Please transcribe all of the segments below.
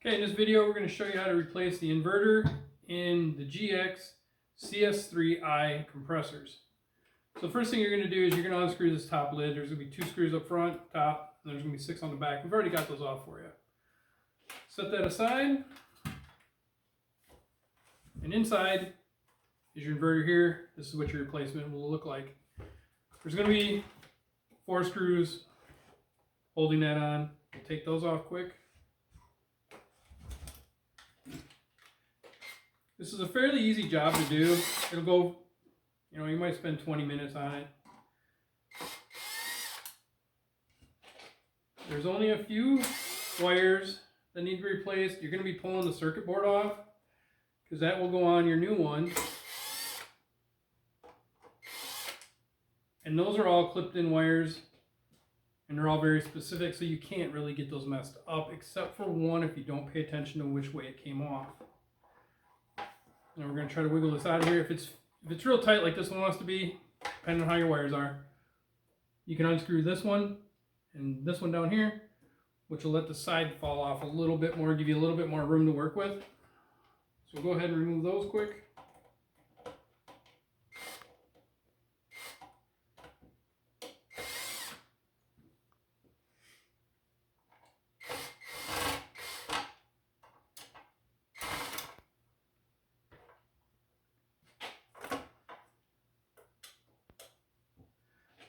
Okay, in this video we're going to show you how to replace the inverter in the GX CS3-I compressors. So the first thing you're going to do is you're going to unscrew this top lid. There's going to be 2 screws up front, top, and there's going to be 6 on the back. We've already got those off for you. Set that aside. And inside is your inverter here. This is what your replacement will look like. There's going to be 4 screws holding that on. We'll take those off quick. This is a fairly easy job to do. It'll go, you might spend 20 minutes on it. There's only a few wires that need to be replaced. You're going to be pulling the circuit board off because that will go on your new one. And those are all clipped in wires and they're all very specific, so you can't really get those messed up except for one if you don't pay attention to which way it came off. Now we're going to try to wiggle this out of here. If it's real tight like this one wants to be, depending on how your wires are, you can unscrew this one and this one down here, which will let the side fall off a little bit more, give you a little bit more room to work with. So we'll go ahead and remove those quick.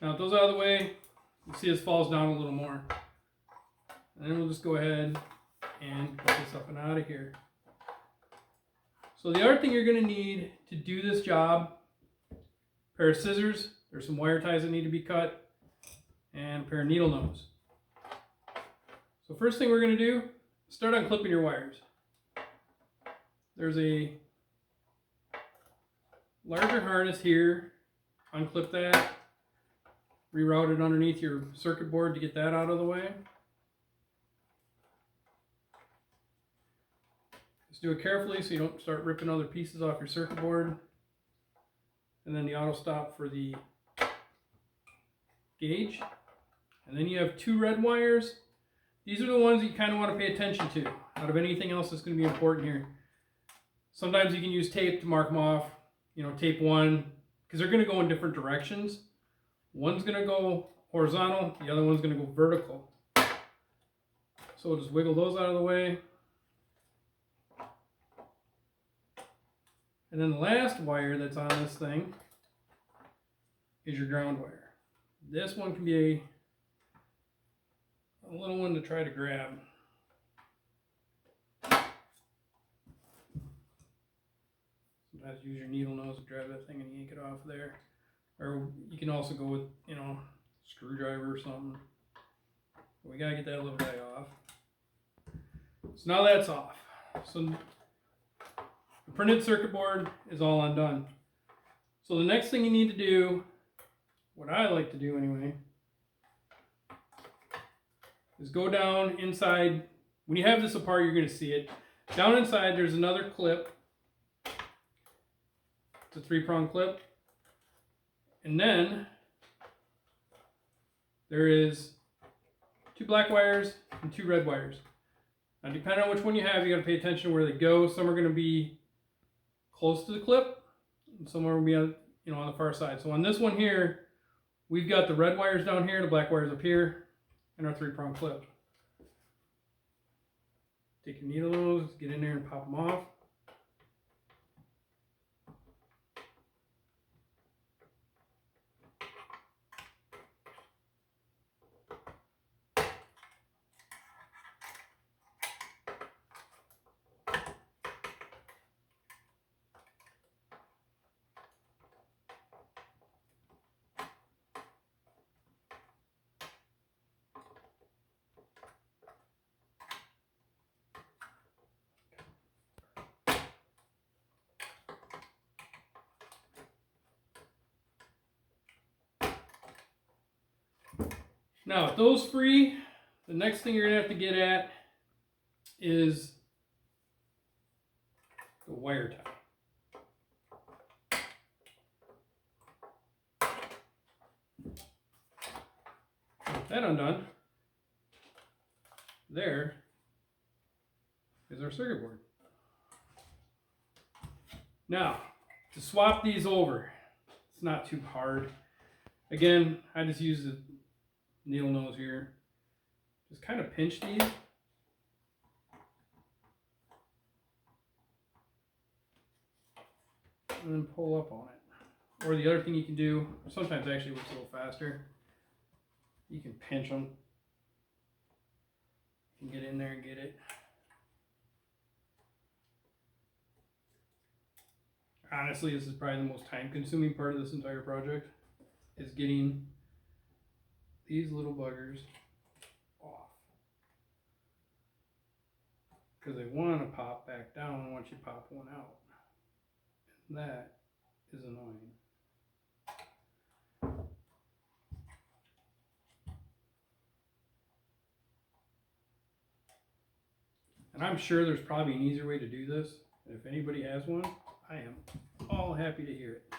Now with those out of the way, you see this falls down a little more. And then we'll just go ahead and put this up and out of here. So the other thing you're going to need to do this job, a pair of scissors, there's some wire ties that need to be cut, and a pair of needle nose. So first thing we're going to do, start unclipping your wires. There's a larger harness here, unclip that. Reroute it underneath your circuit board to get that out of the way. Just do it carefully so you don't start ripping other pieces off your circuit board. And then the auto stop for the gauge. And then you have 2 red wires. These are the ones that you kind of want to pay attention to out of anything else that's going to be important here. Sometimes you can use tape to mark them off. Tape 1, because they're going to go in different directions. One's going to go horizontal, the other one's going to go vertical. So we'll just wiggle those out of the way. And then the last wire that's on this thing is your ground wire. This one can be a little one to try to grab. Sometimes use your needle nose to grab that thing and yank it off there. Or you can also go with, screwdriver or something. But we gotta get that little guy off. So now that's off. So the printed circuit board is all undone. So the next thing you need to do, what I like to do anyway, is go down inside. When you have this apart, you're gonna see it. Down inside, there's another clip. It's a 3-prong clip. And then there is 2 black wires and 2 red wires. Now depending on which one you have, you got to pay attention to where they go. Some are going to be close to the clip, and some are going to be on the far side. So on this one here, we've got the red wires down here, the black wires up here, and our 3-prong clip. Take your needle nose, get in there and pop them off. Now, with those free, the next thing you're going to have to get at is the wire tie. With that undone, there is our circuit board. Now, to swap these over, it's not too hard. Again, I just use the needle nose here. Just kind of pinch these. And then pull up on it. Or the other thing you can do, sometimes actually works a little faster, you can pinch them. You can get in there and get it. Honestly, this is probably the most time-consuming part of this entire project, is getting these little buggers off. Because they want to pop back down once you pop one out. And that is annoying. And I'm sure there's probably an easier way to do this. If anybody has one, I am all happy to hear it.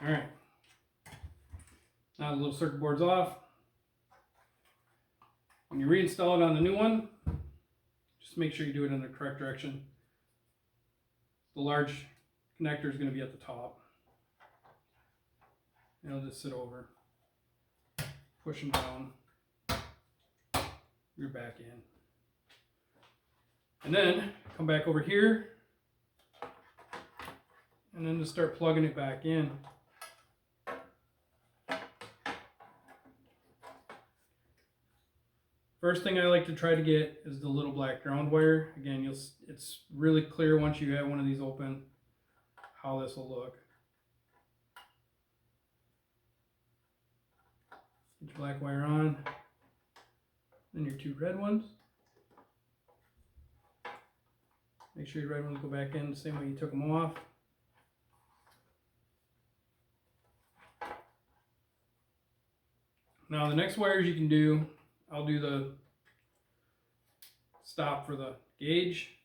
All right. Now the little circuit board's off. When you reinstall it on the new one, just make sure you do it in the correct direction. The large connector is going to be at the top. And it'll just sit over. Push them down. You're back in. And then come back over here. And then just start plugging it back in. First thing I like to try to get is the little black ground wire. Again, it's really clear once you have one of these open how this will look. Get your black wire on, then your two red ones. Make sure your red ones go back in the same way you took them off. Now the next wires you can do, I'll do the stop for the gauge.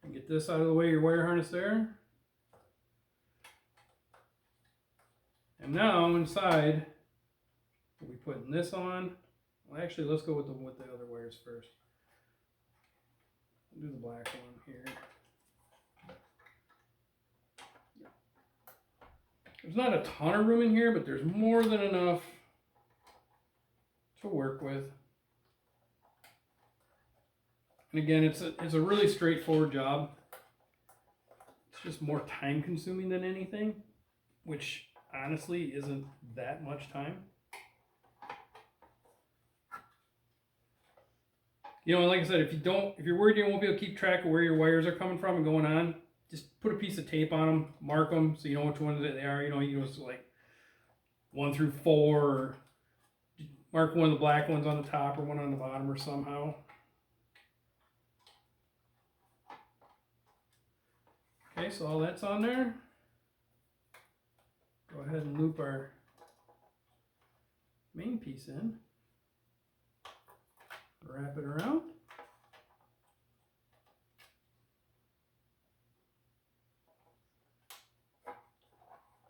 And get this out of the way, your wire harness there. And now inside, we'll be putting this on. Well, actually, let's go with the other wires first. I'll do the black one here. There's not a ton of room in here, but there's more than enough to work with. And again, it's a really straightforward job. It's just more time consuming than anything, which honestly isn't that much time. You know, and like I said, if you're worried you won't be able to keep track of where your wires are coming from and going on, just put a piece of tape on them, mark them so you know which ones they are. You know, it's like 1 through 4, or mark one of the black ones on the top or one on the bottom or somehow. Okay, so all that's on there. Go ahead and loop our main piece in. Wrap it around.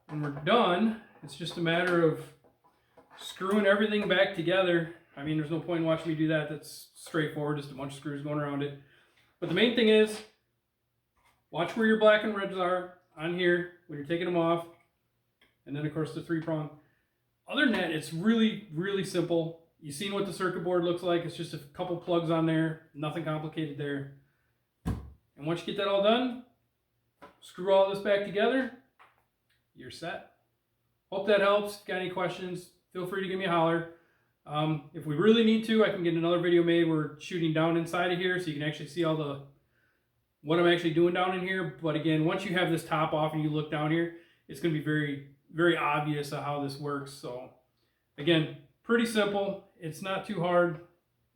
When we're done, it's just a matter of screwing everything back together. I mean, there's no point in watching me do that. That's straightforward, just a bunch of screws going around it. But the main thing is, watch where your black and reds are on here when you're taking them off. And then, of course, the 3-prong. Other than that, it's really, really simple. You've seen what the circuit board looks like. It's just a couple plugs on there. Nothing complicated there. And once you get that all done, screw all this back together. You're set. Hope that helps. If you got any questions, feel free to give me a holler. If we really need to, I can get another video made. We're shooting down inside of here so you can actually see all what I'm actually doing down in here. But again, once you have this top off and you look down here, it's going to be very, very obvious of how this works. So again, pretty simple. It's not too hard.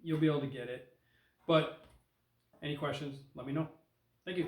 You'll be able to get it. But any questions, let me know. Thank you.